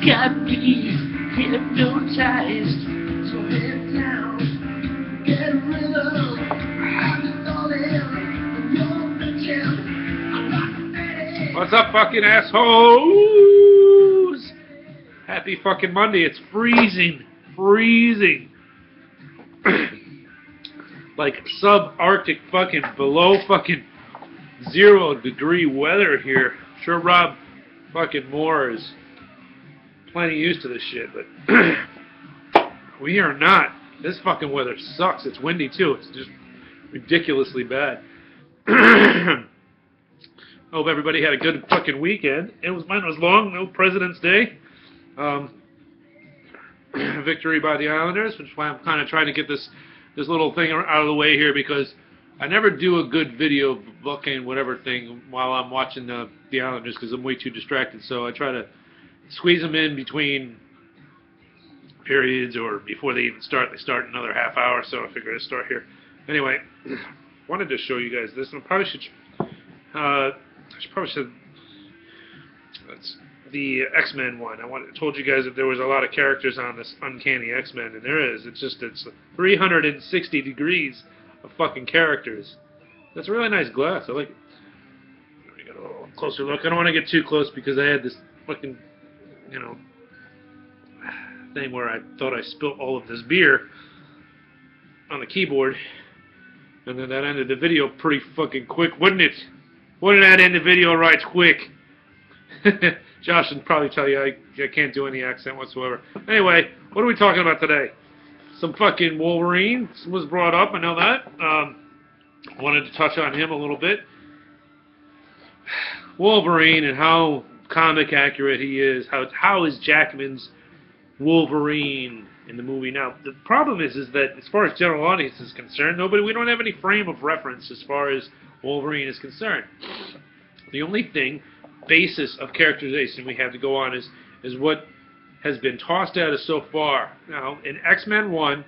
Got me hypnotized. So head down, get a rhythm. What's up, fucking assholes? Happy fucking Monday. It's freezing. Freezing. Like subarctic fucking below fucking 0-degree weather here. Sure Rob fucking Moore is plenty used to this shit, but we are not. This fucking weather sucks. It's windy too. It's just ridiculously bad. Hope everybody had a good fucking weekend. Mine was long. No President's Day. Victory by the Islanders, which is why I'm kind of trying to get this little thing out of the way here, because I never do a good video booking whatever thing while I'm watching the Islanders, because I'm way too distracted. So I try to squeeze them in between periods or before they even start. They start another half hour, so I figured I'd start here. Anyway, wanted to show you guys this, and I probably should that's the X-Men one. I told you guys that there was a lot of characters on this Uncanny X-Men, and there is. It's 360 degrees of fucking characters. That's a really nice glass. I like it. Let me get a little closer look. I don't want to get too close because I had this fucking, thing where I thought I spilled all of this beer on the keyboard, and then that ended the video pretty fucking quick, wouldn't it? Wouldn't that end the video right quick? Josh would probably tell you I can't do any accent whatsoever. Anyway, what are we talking about today? Some fucking Wolverine was brought up, I know that. Wanted to touch on him a little bit. Wolverine and how comic accurate he is. How is Jackman's Wolverine in the movie? Now, the problem is that as far as general audience is concerned, we don't have any frame of reference as far as Wolverine is concerned. The only basis of characterization we have to go on is what has been tossed at us so far. Now, in X-Men 1,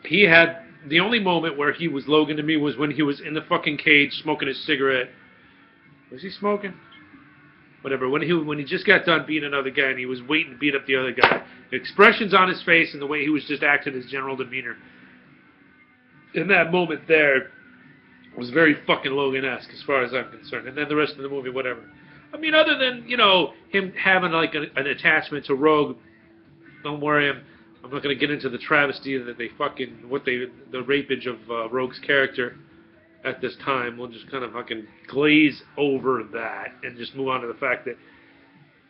he had the only moment where he was Logan to me was when he was in the fucking cage smoking his cigarette. Was he smoking? Whatever. When he just got done beating another guy and he was waiting to beat up the other guy. The expressions on his face and the way he was just acting, his general demeanor. In that moment there was very fucking Logan-esque as far as I'm concerned. And then the rest of the movie, whatever. I mean, other than, him having like an attachment to Rogue, don't worry, I'm not going to get into the travesty that the rapage of Rogue's character at this time. We'll just kind of fucking glaze over that and just move on to the fact that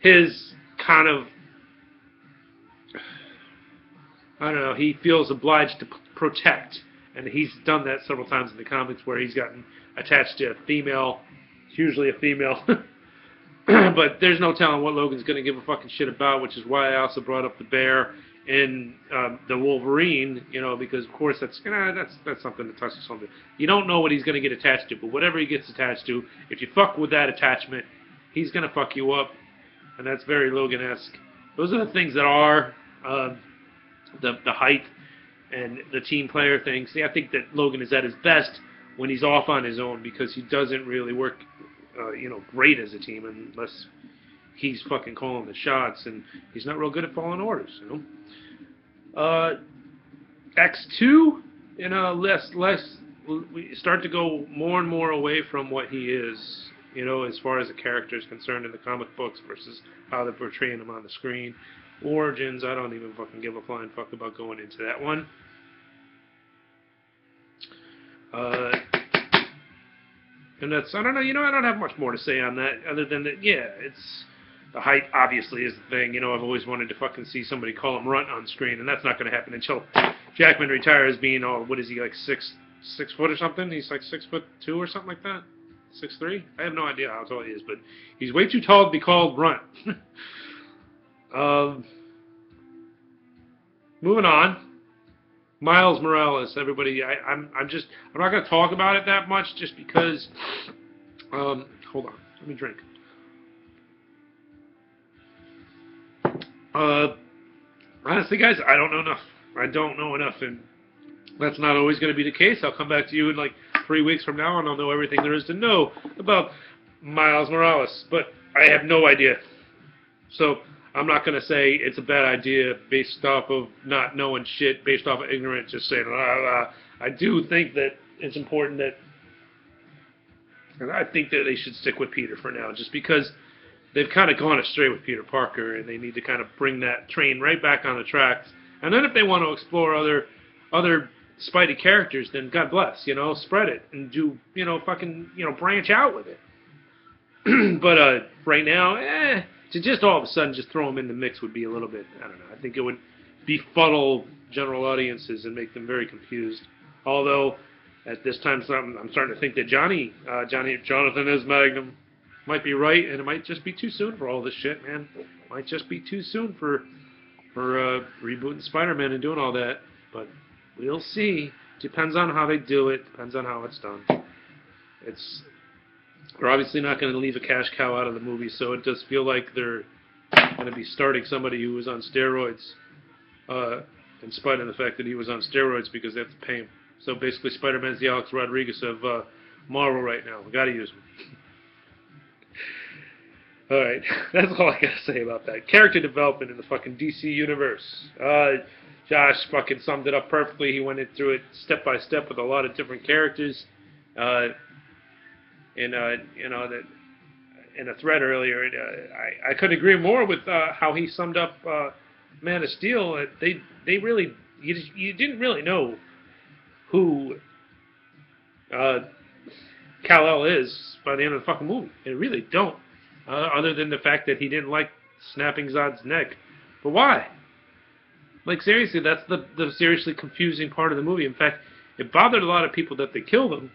his kind of, he feels obliged to protect. And he's done that several times in the comics where he's gotten attached to a female, usually a female. But there's no telling what Logan's going to give a fucking shit about, which is why I also brought up the bear in the Wolverine, because of course that's something that touches something. You don't know what he's going to get attached to, but whatever he gets attached to, if you fuck with that attachment, he's going to fuck you up, and that's very Logan-esque. Those are the things that are the height and the team player thing. See, I think that Logan is at his best when he's off on his own, because he doesn't really work, great as a team unless he's fucking calling the shots, and he's not real good at following orders, X2, we start to go more and more away from what he is, as far as the character is concerned in the comic books versus how they're portraying him on the screen. Origins, I don't even fucking give a flying fuck about going into that one. And that's, I don't know, I don't have much more to say on that, other than that, it's, the height obviously is the thing. I've always wanted to fucking see somebody call him Runt on screen, and that's not going to happen until Jackman retires being, what is he, like 6'3", 6 foot or something. He's like 6'2" or something like that. 6'3". I have no idea how tall he is, but he's way too tall to be called Runt. Moving on. Miles Morales, everybody. I'm not gonna talk about it that much just because. Hold on, let me drink. Honestly, guys, I don't know enough. I don't know enough, and that's not always going to be the case. I'll come back to you in like 3 weeks from now, and I'll know everything there is to know about Miles Morales. But I have no idea. So I'm not going to say it's a bad idea based off of not knowing shit, based off of ignorance, just saying, I do think that it's important that, and I think that they should stick with Peter for now, just because they've kind of gone astray with Peter Parker, and they need to kind of bring that train right back on the tracks. And then if they want to explore other Spidey characters, then God bless, spread it and do, fucking, branch out with it. But right now, to just all of a sudden just throw them in the mix would be a little bit, I don't know. I think it would befuddle general audiences and make them very confused. Although at this time, I'm starting to think that Jonathan is Magnum might be right, and it might just be too soon for all this shit, man. Might just be too soon for rebooting Spider-Man and doing all that. But we'll see. Depends on how they do it. Depends on how it's done. They're obviously not going to leave a cash cow out of the movie, so it does feel like they're going to be starting somebody who was on steroids, in spite of the fact that he was on steroids, because they have to pay him. So basically, Spider-Man's the Alex Rodriguez of Marvel right now. We got to use him. Alright, that's all I gotta say about that. Character development in the fucking DC universe. Josh fucking summed it up perfectly. He went through it step by step with a lot of different characters. In a thread earlier, I couldn't agree more with how he summed up Man of Steel. They really, you didn't really know who Kal-El is by the end of the fucking movie. You really don't. Other than the fact that he didn't like snapping Zod's neck. But why? Like, seriously, that's the seriously confusing part of the movie. In fact, it bothered a lot of people that they killed him,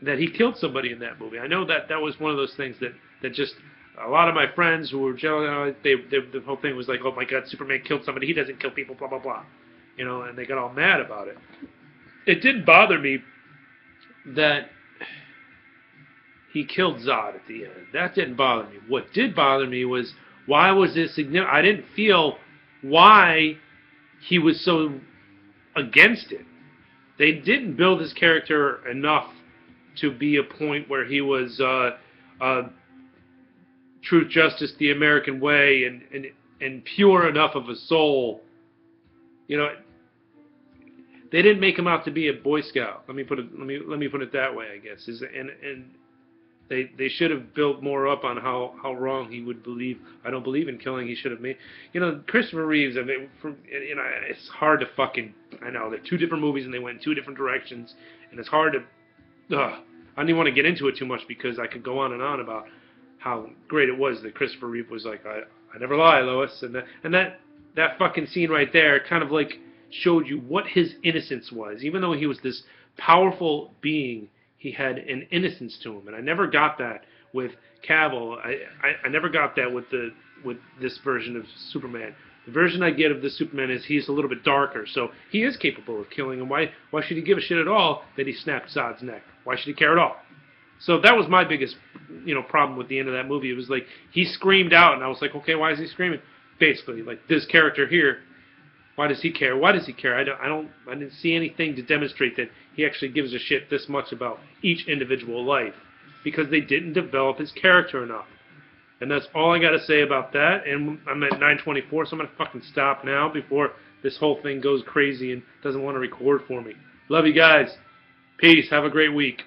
that he killed somebody in that movie. I know that was one of those things that just, a lot of my friends who were jealous, the whole thing was like, oh my God, Superman killed somebody, he doesn't kill people, blah, blah, blah. And they got all mad about it. It didn't bother me that he killed Zod at the end. That didn't bother me. What did bother me was, why was this significant? I didn't feel why he was so against it. They didn't build his character enough to be a point where he was truth, justice, the American way, and pure enough of a soul. They didn't make him out to be a Boy Scout. Let me put it that way, I guess. And they should have built more up on how wrong he would believe. I don't believe in killing. He should have made. Christopher Reeves. I mean, it's hard to fucking. I know they're two different movies and they went in two different directions, and it's hard to. I don't even want to get into it too much because I could go on and on about how great it was that Christopher Reeve was like, I never lie, Lois, and that fucking scene right there kind of like showed you what his innocence was. Even though he was this powerful being, he had an innocence to him, and I never got that with Cavill. I never got that with this version of Superman. The version I get of this Superman is he's a little bit darker, so he is capable of killing him. Why should he give a shit at all that he snapped Zod's neck? Why should he care at all? So that was my biggest, problem with the end of that movie. It was like he screamed out, and I was like, okay, why is he screaming? Basically, like this character here. Why does he care? Why does he care? I didn't see anything to demonstrate that he actually gives a shit this much about each individual life, because they didn't develop his character enough. And that's all I got to say about that. And I'm at 9:24, so I'm going to fucking stop now before this whole thing goes crazy and doesn't want to record for me. Love you guys. Peace. Have a great week.